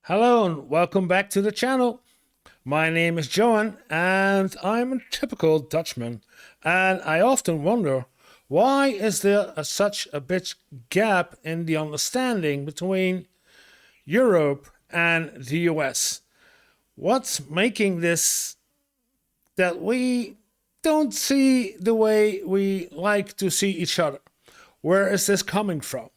Hello and welcome back to the channel. My name is Johan and I'm a typical Dutchman, and I often wonder, why is there such a big gap in the understanding between Europe and the US? What's making this that we don't see the way we like to see each other? Where is this coming from?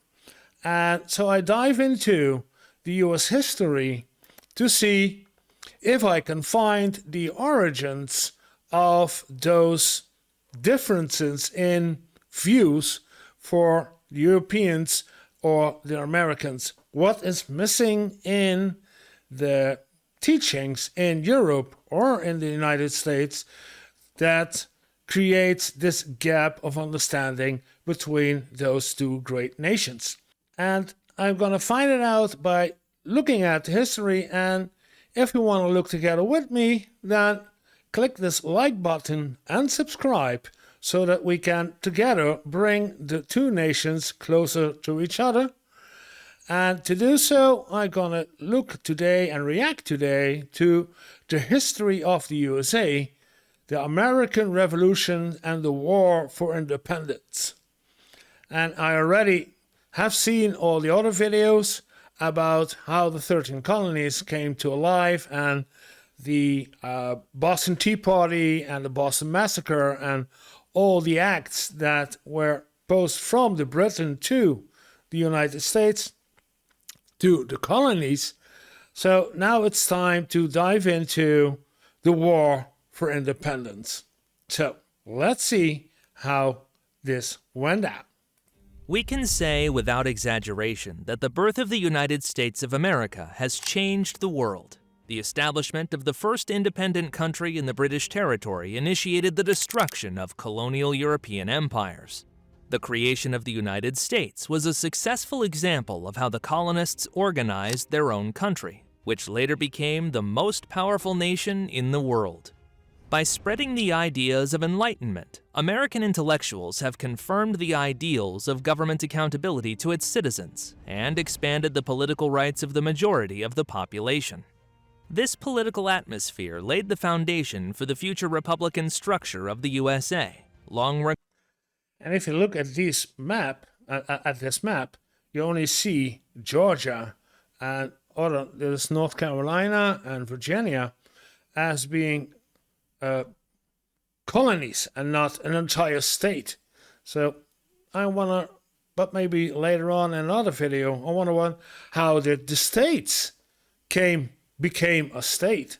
And so I dive into the US history to see if I can find the origins of those differences in views for the Europeans or the Americans. What is missing in the teachings in Europe or in the United States that creates this gap of understanding between those two great nations? And I'm going to find it out by looking at history. And if you want to look together with me, then click this like button and subscribe so that we can together bring the two nations closer to each other. And to do so, I'm going to look today and react today to the history of the USA, the American Revolution, and the War for Independence. And I already have seen all the other videos about how the 13 colonies came to life, and the Boston Tea Party and the Boston Massacre and all the acts that were posed from the Britain to the United States to the colonies. So now it's time to dive into the War for Independence. So let's see how this went down. We can say without exaggeration that the birth of the United States of America has changed the world. The establishment of the first independent country in the British territory initiated the destruction of colonial European empires. The creation of the United States was a successful example of how the colonists organized their own country, which later became the most powerful nation in the world. By spreading the ideas of enlightenment, American intellectuals have confirmed the ideals of government accountability to its citizens and expanded the political rights of the majority of the population. This political atmosphere laid the foundation for the future Republican structure of the USA. And if you look at this map, you only see Georgia and there's North Carolina and Virginia as being colonies and not an entire state. So I want to, but maybe later on in another video, I want to wonder how did the states became a state.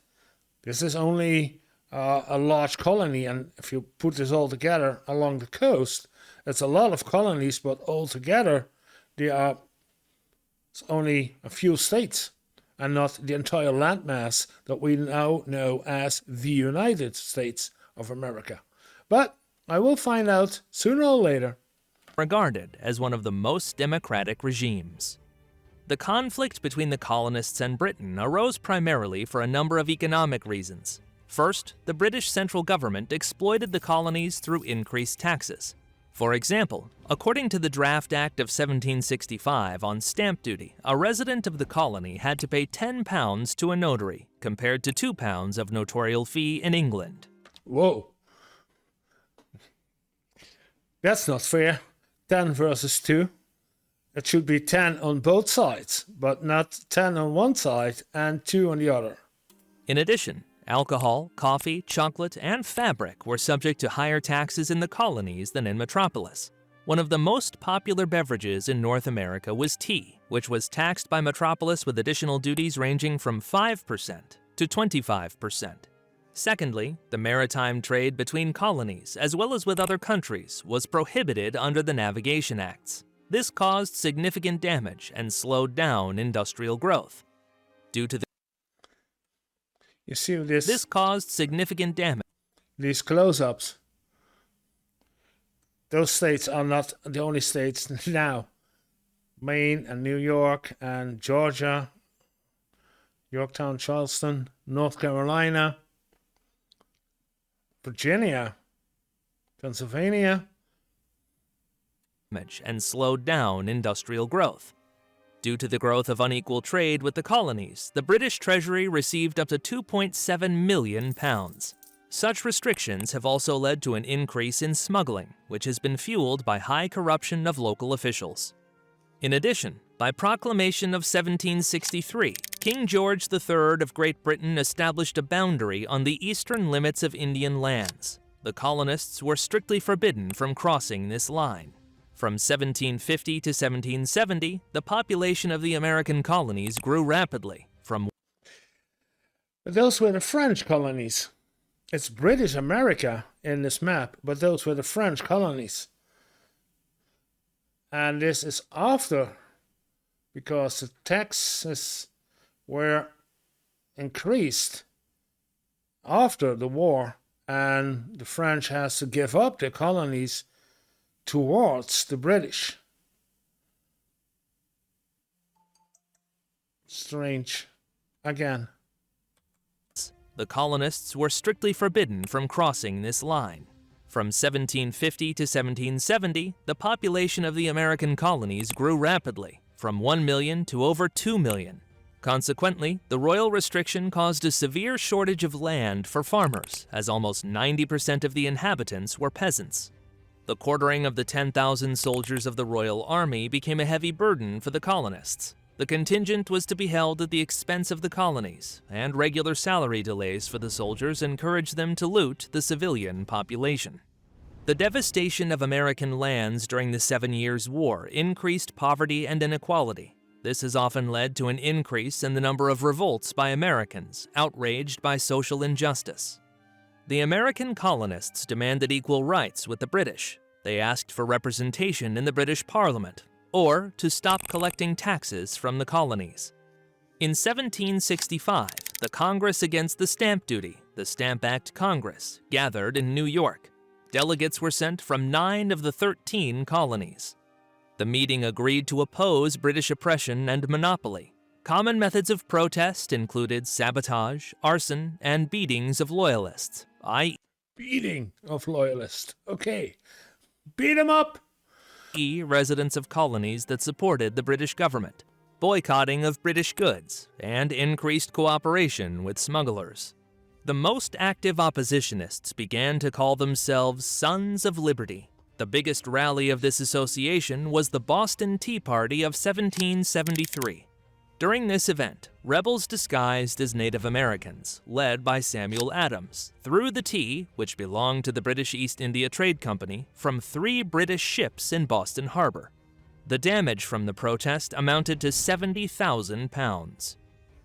This is only a large colony, and if you put this all together along the coast, it's a lot of colonies, but altogether there are only a few states and not the entire landmass that we now know as the United States of America. But I will find out sooner or later. Regarded as one of the most democratic regimes. The conflict between the colonists and Britain arose primarily for a number of economic reasons. First, the British central government exploited the colonies through increased taxes. For example, according to the Draft Act of 1765 on stamp duty, a resident of the colony had to pay £10 to a notary, compared to £2 of notarial fee in England. Whoa. That's not fair. 10 versus 2. It should be 10 on both sides, but not 10 on one side and 2 on the other. In addition, alcohol, coffee, chocolate, and fabric were subject to higher taxes in the colonies than in Metropolis. One of the most popular beverages in North America was tea, which was taxed by Metropolis with additional duties ranging from 5% to 25%. Secondly, the maritime trade between colonies, as well as with other countries, was prohibited under the Navigation Acts. This caused significant damage and slowed down industrial growth. Due to You see this? This caused significant damage. These close-ups. Those states are not the only states now. Maine and New York and Georgia, Yorktown, Charleston, North Carolina, Virginia, Pennsylvania. And slowed down industrial growth. Due to the growth of unequal trade with the colonies, the British Treasury received up to £2.7 million. Such restrictions have also led to an increase in smuggling, which has been fueled by high corruption of local officials. In addition, by proclamation of 1763, King George III of Great Britain established a boundary on the eastern limits of Indian lands. The colonists were strictly forbidden from crossing this line. From 1750 to 1770, the population of the American colonies grew rapidly from... But those were the French colonies. It's British America in this map, but those were the French colonies. And this is after, because the taxes were increased after the war, and the French has to give up their colonies towards the British. Strange. Again. The colonists were strictly forbidden from crossing this line. From 1750 to 1770, the population of the American colonies grew rapidly, from 1 million to over 2 million. Consequently, the royal restriction caused a severe shortage of land for farmers, as almost 90% of the inhabitants were peasants. The quartering of the 10,000 soldiers of the Royal Army became a heavy burden for the colonists. The contingent was to be held at the expense of the colonies, and regular salary delays for the soldiers encouraged them to loot the civilian population. The devastation of American lands during the 7 Years' War increased poverty and inequality. This has often led to an increase in the number of revolts by Americans, outraged by social injustice. The American colonists demanded equal rights with the British. They asked for representation in the British Parliament, or to stop collecting taxes from the colonies. In 1765, the Congress Against the Stamp Duty, the Stamp Act Congress, gathered in New York. Delegates were sent from 9 of the 13 colonies. The meeting agreed to oppose British oppression and monopoly. Common methods of protest included sabotage, arson, and beatings of loyalists, i.e. Beating of loyalists. Okay. Beat 'em up! Residents of colonies that supported the British government, boycotting of British goods, and increased cooperation with smugglers. The most active oppositionists began to call themselves Sons of Liberty. The biggest rally of this association was the Boston Tea Party of 1773. During this event, rebels disguised as Native Americans, led by Samuel Adams, threw the tea, which belonged to the British East India Trade Company, from 3 British ships in Boston Harbor. The damage from the protest amounted to £70,000.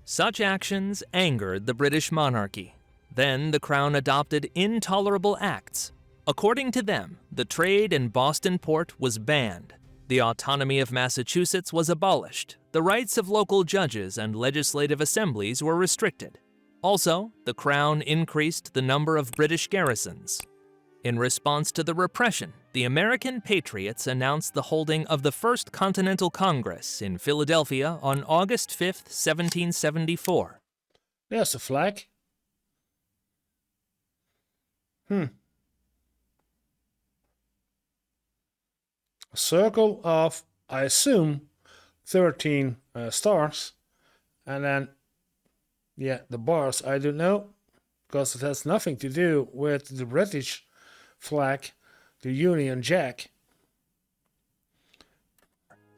Such actions angered the British monarchy. Then the Crown adopted intolerable acts. According to them, the trade in Boston port was banned. The autonomy of Massachusetts was abolished. The rights of local judges and legislative assemblies were restricted. Also, the Crown increased the number of British garrisons. In response to the repression, the American Patriots announced the holding of the First Continental Congress in Philadelphia on August 5, 1774. There's the flag. A circle of, I assume, 13 stars. And then, yeah, the bars, I don't know, because it has nothing to do with the British flag, the Union Jack.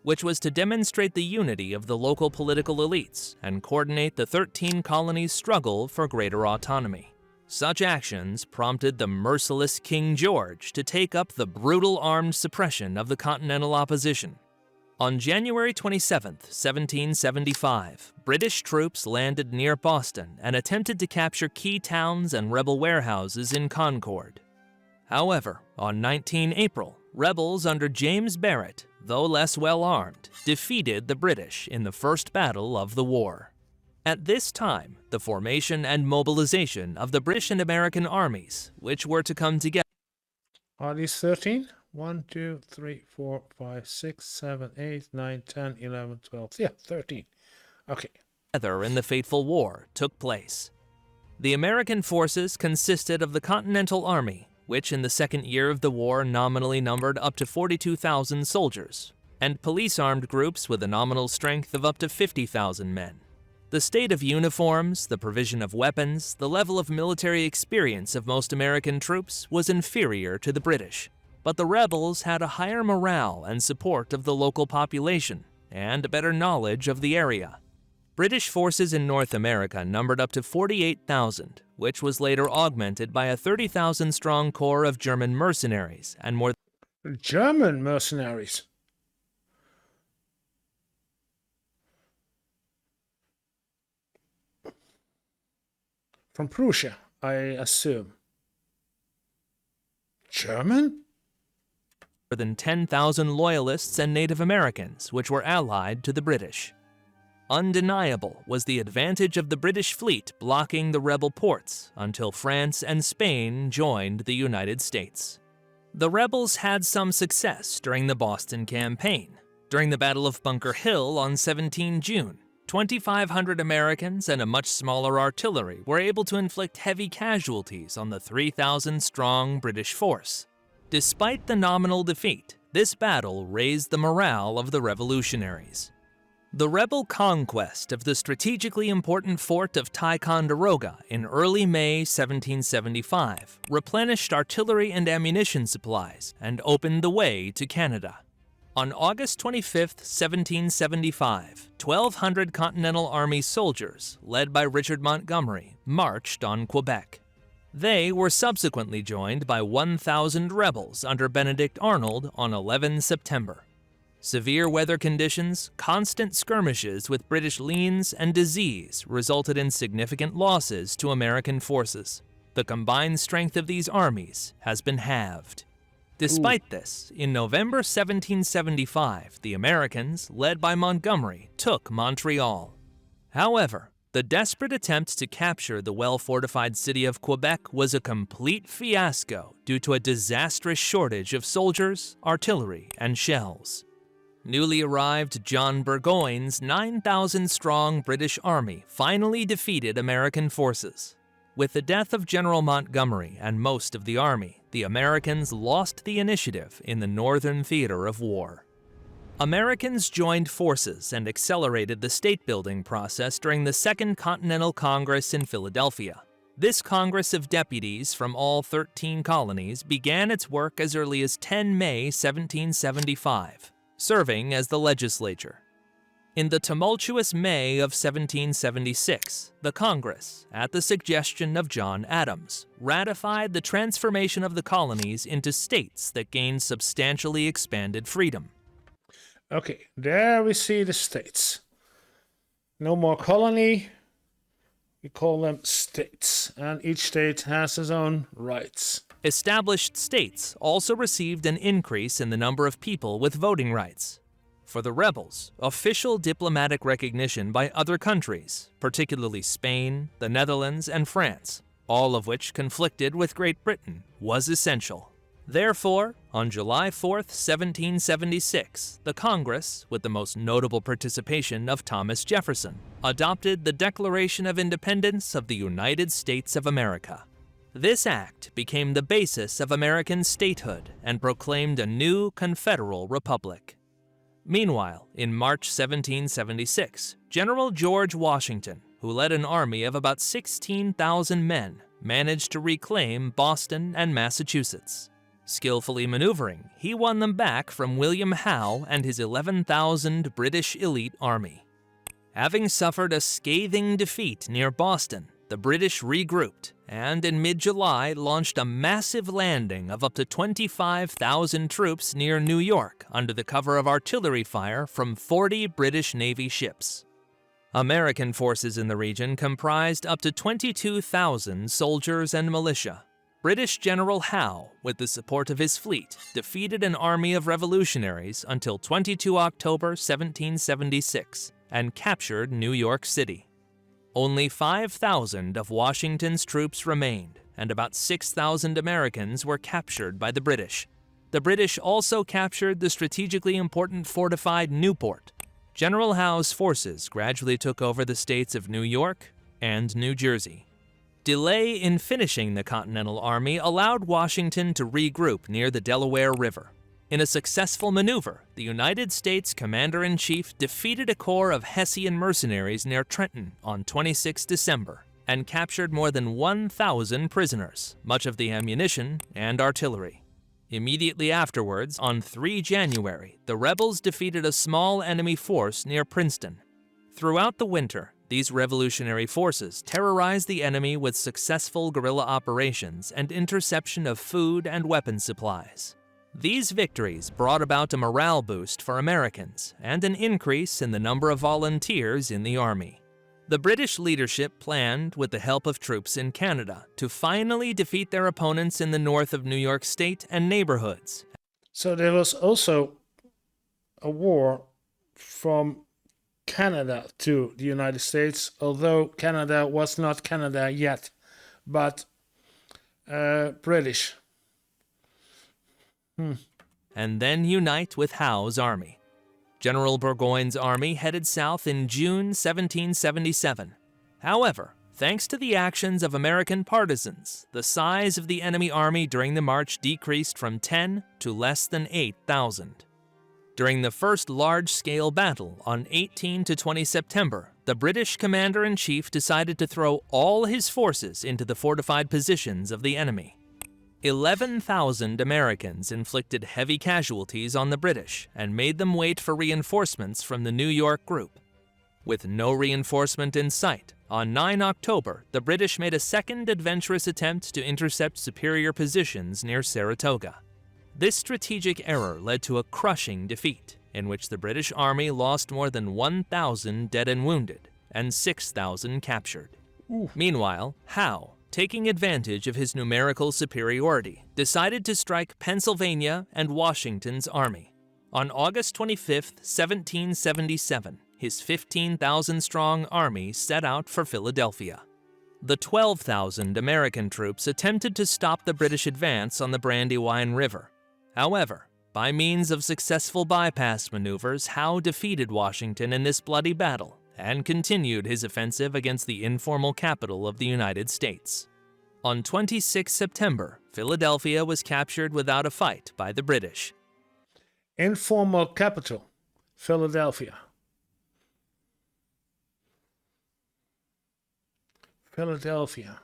Which was to demonstrate the unity of the local political elites and coordinate the 13 colonies' struggle for greater autonomy. Such actions prompted the merciless King George to take up the brutal armed suppression of the Continental opposition. On January 27, 1775, British troops landed near Boston and attempted to capture key towns and rebel warehouses in Concord. However, on 19 April, rebels under James Barrett, though less well-armed, defeated the British in the first battle of the war. At this time, the formation and mobilization of the British and American armies, which were to come together. Are these 13? 1, 2, 3, 4, 5, 6, 7, 8, 9, 10, 11, 12. Yeah, 13. Okay. Together in the fateful war took place. The American forces consisted of the Continental Army, which in the second year of the war nominally numbered up to 42,000 soldiers, and police armed groups with a nominal strength of up to 50,000 men. The state of uniforms, the provision of weapons, the level of military experience of most American troops was inferior to the British, but the rebels had a higher morale and support of the local population, and a better knowledge of the area. British forces in North America numbered up to 48,000, which was later augmented by a 30,000-strong corps of German mercenaries and more German mercenaries. From Prussia, I assume. German? than 10,000 Loyalists and Native Americans, which were allied to the British. Undeniable was the advantage of the British fleet blocking the rebel ports until France and Spain joined the United States. The rebels had some success during the Boston Campaign. During the Battle of Bunker Hill on 17 June, 2,500 Americans and a much smaller artillery were able to inflict heavy casualties on the 3,000-strong British force. Despite the nominal defeat, this battle raised the morale of the revolutionaries. The rebel conquest of the strategically important fort of Ticonderoga in early May 1775 replenished artillery and ammunition supplies and opened the way to Canada. On August 25, 1775, 1,200 Continental Army soldiers, led by Richard Montgomery, marched on Quebec. They were subsequently joined by 1,000 rebels under Benedict Arnold on 11 September. Severe weather conditions, constant skirmishes with British liens, and disease resulted in significant losses to American forces. The combined strength of these armies has been halved. Despite this, in November 1775, the Americans, led by Montgomery, took Montreal. However, the desperate attempt to capture the well-fortified city of Quebec was a complete fiasco due to a disastrous shortage of soldiers, artillery, and shells. Newly arrived John Burgoyne's 9,000-strong British army finally defeated American forces. With the death of General Montgomery and most of the army, the Americans lost the initiative in the Northern Theater of War. Americans joined forces and accelerated the state-building process during the Second Continental Congress in Philadelphia. This Congress of Deputies from all 13 colonies began its work as early as 10 May 1775. Serving as the legislature. In the tumultuous May of 1776, the Congress, at the suggestion of John Adams, ratified the transformation of the colonies into states that gained substantially expanded freedom. Okay, there we see the states. No more colony. We call them states, and each state has its own rights. Established states also received an increase in the number of people with voting rights. For the rebels, official diplomatic recognition by other countries, particularly Spain, the Netherlands, and France, all of which conflicted with Great Britain, was essential. Therefore, on July 4, 1776, the Congress, with the most notable participation of Thomas Jefferson, adopted the Declaration of Independence of the United States of America. This act became the basis of American statehood and proclaimed a new confederal republic. Meanwhile, in March 1776, General George Washington, who led an army of about 16,000 men, managed to reclaim Boston and Massachusetts. Skillfully maneuvering, he won them back from William Howe and his 11,000 British elite army. Having suffered a scathing defeat near Boston, the British regrouped and in mid-July launched a massive landing of up to 25,000 troops near New York under the cover of artillery fire from 40 British Navy ships. American forces in the region comprised up to 22,000 soldiers and militia. British General Howe, with the support of his fleet, defeated an army of revolutionaries until 22 October 1776 and captured New York City. Only 5,000 of Washington's troops remained, and about 6,000 Americans were captured by the British. The British also captured the strategically important fortified Newport. General Howe's forces gradually took over the states of New York and New Jersey. Delay in finishing the Continental Army allowed Washington to regroup near the Delaware River. In a successful maneuver, the United States Commander-in-Chief defeated a corps of Hessian mercenaries near Trenton on 26 December and captured more than 1,000 prisoners, much of the ammunition and artillery. Immediately afterwards, on 3 January, the rebels defeated a small enemy force near Princeton. Throughout the winter, these revolutionary forces terrorized the enemy with successful guerrilla operations and interception of food and weapon supplies. These victories brought about a morale boost for Americans and an increase in the number of volunteers in the Army. The British leadership planned, with the help of troops in Canada, to finally defeat their opponents in the north of New York State and neighborhoods. So there was also a war from Canada to the United States, although Canada was not Canada yet, but British. And then unite with Howe's army. General Burgoyne's army headed south in June 1777. However, thanks to the actions of American partisans, the size of the enemy army during the march decreased from 10 to less than 8,000. During the first large-scale battle on 18 to 20 September, the British commander-in-chief decided to throw all his forces into the fortified positions of the enemy. 11,000 Americans inflicted heavy casualties on the British and made them wait for reinforcements from the New York group. With no reinforcement in sight, on 9 October, the British made a second adventurous attempt to intercept superior positions near Saratoga. This strategic error led to a crushing defeat, in which the British Army lost more than 1,000 dead and wounded, and 6,000 captured. Meanwhile, Howe, taking advantage of his numerical superiority, decided to strike Pennsylvania and Washington's army. On August 25, 1777, his 15,000-strong army set out for Philadelphia. The 12,000 American troops attempted to stop the British advance on the Brandywine River. However, by means of successful bypass maneuvers, Howe defeated Washington in this bloody battle and continued his offensive against the informal capital of the United States. On 26 September, Philadelphia was captured without a fight by the British. Informal capital, Philadelphia. Philadelphia.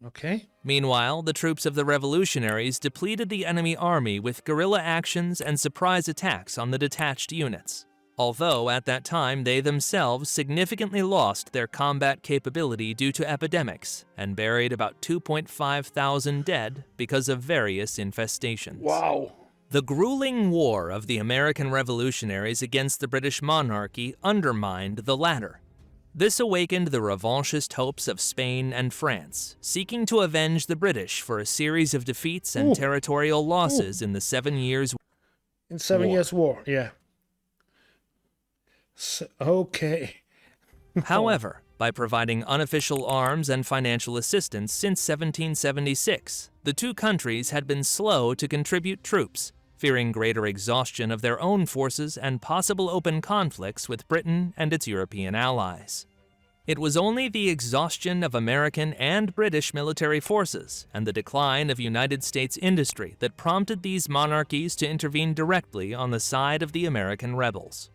Okay. Meanwhile, the troops of the revolutionaries depleted the enemy army with guerrilla actions and surprise attacks on the detached units. Although at that time they themselves significantly lost their combat capability due to epidemics and buried about 2,500 dead because of various infestations. Wow. The grueling war of the American revolutionaries against the British monarchy undermined the latter. This awakened the revanchist hopes of Spain and France, seeking to avenge the British for a series of defeats and territorial losses in the 7 Years' War. In 7 Years' War, yeah. Okay. However, by providing unofficial arms and financial assistance since 1776, the two countries had been slow to contribute troops, fearing greater exhaustion of their own forces and possible open conflicts with Britain and its European allies. It was only the exhaustion of American and British military forces and the decline of United States industry that prompted these monarchies to intervene directly on the side of the American rebels.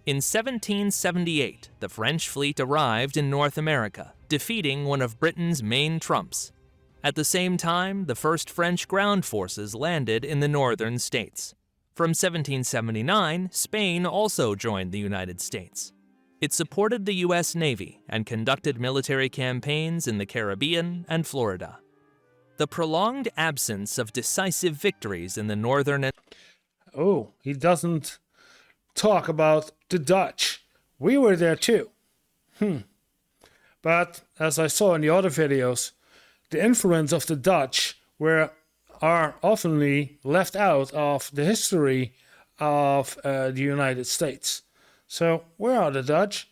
In 1778, the French fleet arrived in North America, defeating one of Britain's main trumps. At the same time, the first French ground forces landed in the northern states. From 1779, Spain also joined the United States. It supported the U.S. Navy and conducted military campaigns in the Caribbean and Florida. The prolonged absence of decisive victories in the northern and Oh, he doesn't talk about the Dutch. We were there too. But as I saw in the other videos, the influence of the Dutch are often left out of the history of the United States. So where are the Dutch?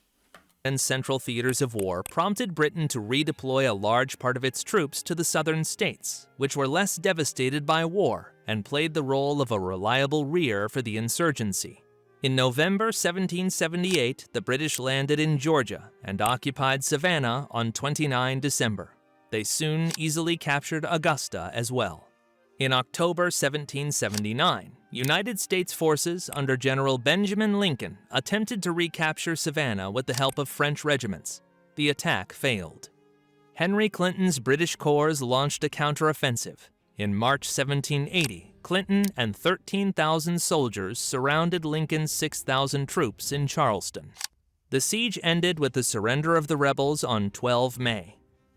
and central theaters of war prompted Britain to redeploy a large part of its troops to the southern states, which were less devastated by war and played the role of a reliable rear for the insurgency. In November 1778, the British landed in Georgia and occupied Savannah on 29 December. They soon easily captured Augusta as well. In October 1779, United States forces under General Benjamin Lincoln attempted to recapture Savannah with the help of French regiments. The attack failed. Henry Clinton's British corps launched a counteroffensive. In March 1780, Clinton and 13,000 soldiers surrounded Lincoln's 6,000 troops in Charleston. The siege ended with the surrender of the rebels on 12 May.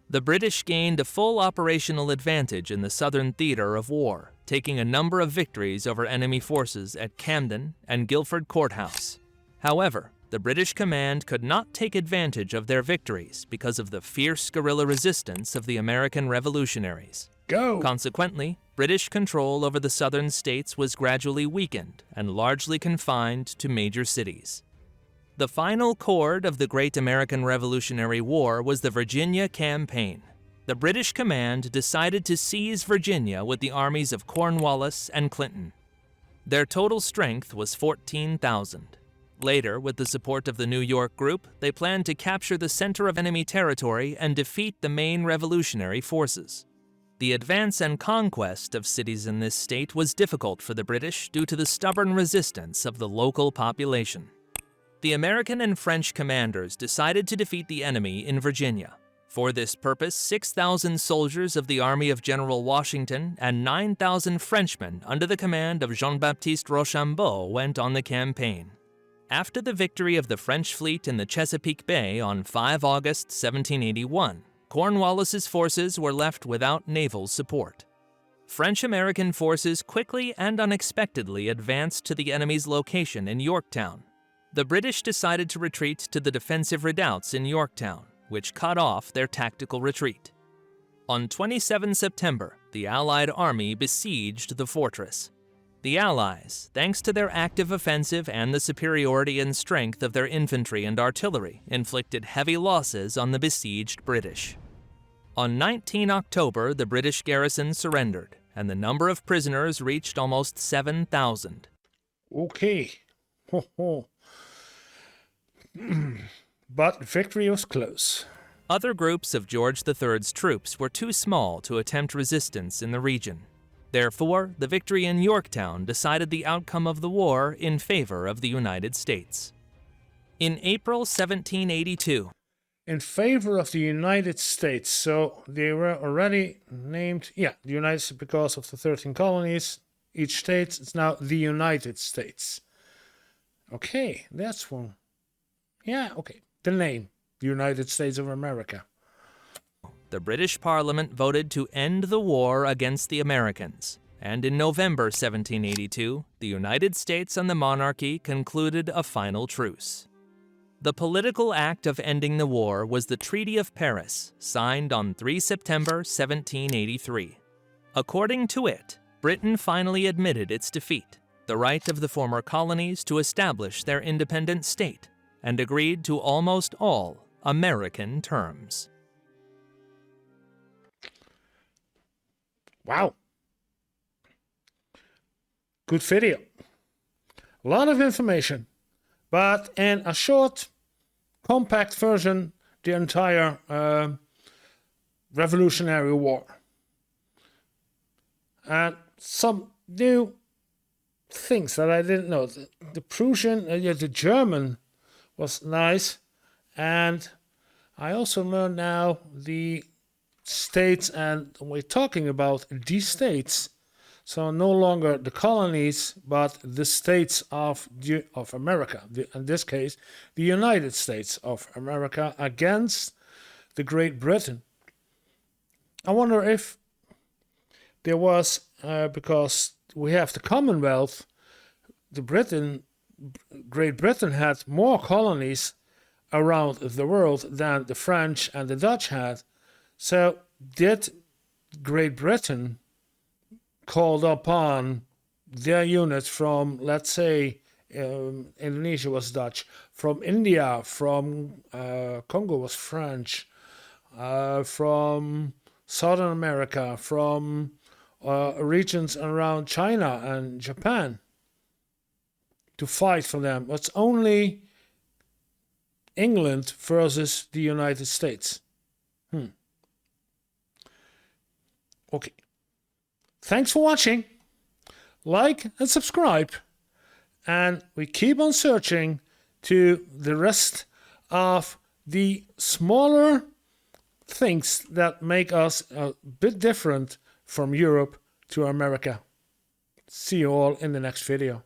The British gained a full operational advantage in the southern theater of war, taking a number of victories over enemy forces at Camden and Guilford Courthouse. However, the British command could not take advantage of their victories because of the fierce guerrilla resistance of the American revolutionaries. Consequently, British control over the southern states was gradually weakened and largely confined to major cities. The final chord of the Great American Revolutionary War was the Virginia Campaign. The British command decided to seize Virginia with the armies of Cornwallis and Clinton. Their total strength was 14,000. Later, with the support of the New York group, they planned to capture the center of enemy territory and defeat the main revolutionary forces. The advance and conquest of cities in this state was difficult for the British due to the stubborn resistance of the local population. The American and French commanders decided to defeat the enemy in Virginia. For this purpose, 6,000 soldiers of the Army of General Washington and 9,000 Frenchmen under the command of Jean-Baptiste Rochambeau went on the campaign. After the victory of the French fleet in the Chesapeake Bay on 5 August 1781, Cornwallis's forces were left without naval support. French-American forces quickly and unexpectedly advanced to the enemy's location in Yorktown. The British decided to retreat to the defensive redoubts in Yorktown, which cut off their tactical retreat. On 27 September, the Allied army besieged the fortress. The Allies, thanks to their active offensive and the superiority in strength of their infantry and artillery, inflicted heavy losses on the besieged British. On 19 October, the British garrison surrendered, and the number of prisoners reached almost 7,000. Okay. Ho, ho. But victory was close. Other groups of George III's troops were too small to attempt resistance in the region. Therefore, the victory in Yorktown decided the outcome of the war in favor of the United States. In April 1782, In favor of the United States, so they were already named, the United States because of the 13 colonies, each state, it's now the United States. Okay, that's one. Yeah, okay. The name, the United States of America. the British Parliament voted to end the war against the Americans, and in November 1782, the United States and the monarchy concluded a final truce. The political act of ending the war was the Treaty of Paris, signed on 3 September 1783. According to it, Britain finally admitted its defeat, the right of the former colonies to establish their independent state, and agreed to almost all American terms. Wow. Good video. A lot of information, but in a short, compact version, the entire Revolutionary War. And some new things that I didn't know. The Prussian, the German was nice. And I also learned now the states, and we're talking about the states. So no longer the colonies, but the states of America. In this case, the United States of America against the Great Britain. I wonder if there was, because we have the Commonwealth, Great Britain had more colonies around the world than the French and the Dutch had. So did Great Britain called upon their units from, let's say, Indonesia was Dutch, from India, from Congo was French, from Southern America, from regions around China and Japan to fight for them. It's only England versus the United States. Okay. Thanks for watching. Like and subscribe. And we keep on searching to the rest of the smaller things that make us a bit different from Europe to America. See you all in the next video.